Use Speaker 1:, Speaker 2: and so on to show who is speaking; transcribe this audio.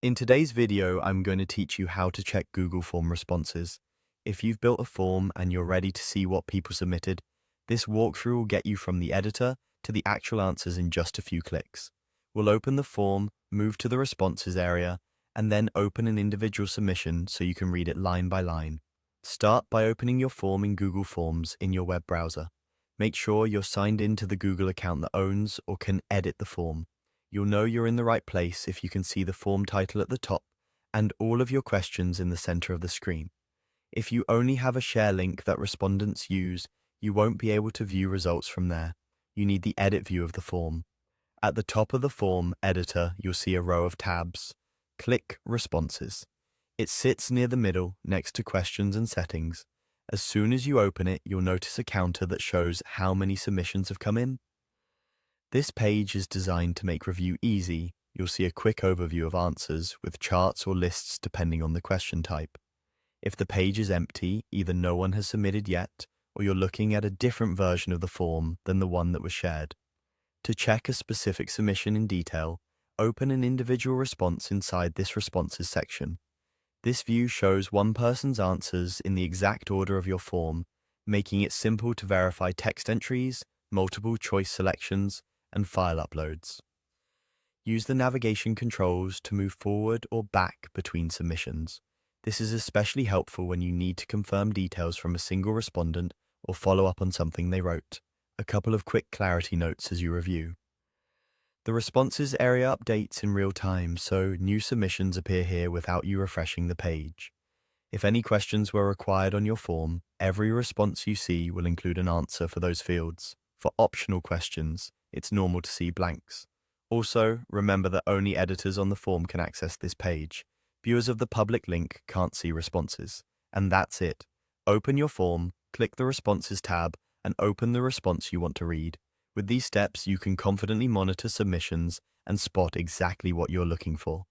Speaker 1: In today's video, I'm going to teach you how to check Google Form responses. If you've built a form and you're ready to see what people submitted, this walkthrough will get you from the editor to the actual answers in just a few clicks. We'll open the form, move to the responses area, and then open an individual submission so you can read it line by line. Start by opening your form in Google Forms in your web browser. Make sure you're signed in to the Google account that owns or can edit the form. You'll know you're in the right place if you can see the form title at the top and all of your questions in the center of the screen. If you only have a share link that respondents use, you won't be able to view results from there. You need the edit view of the form. At the top of the form editor, you'll see a row of tabs. Click Responses. It sits near the middle next to Questions and Settings. As soon as you open it, you'll notice a counter that shows how many submissions have come in. This page is designed to make review easy. You'll see a quick overview of answers with charts or lists depending on the question type. If the page is empty, either no one has submitted yet, or you're looking at a different version of the form than the one that was shared. To check a specific submission in detail, open an individual response inside this Responses section. This view shows one person's answers in the exact order of your form, making it simple to verify text entries, multiple choice selections, and file uploads. Use the navigation controls to move forward or back between submissions. This is especially helpful when you need to confirm details from a single respondent or follow up on something they wrote. A couple of quick clarity notes as you review. The responses area updates in real time, so new submissions appear here without you refreshing the page. If any questions were required on your form, every response you see will include an answer for those fields. For optional questions, it's normal to see blanks. Also, remember that only editors on the form can access this page. Viewers of the public link can't see responses. And that's it. Open your form, click the Responses tab, and open the response you want to read. With these steps, you can confidently monitor submissions and spot exactly what you're looking for.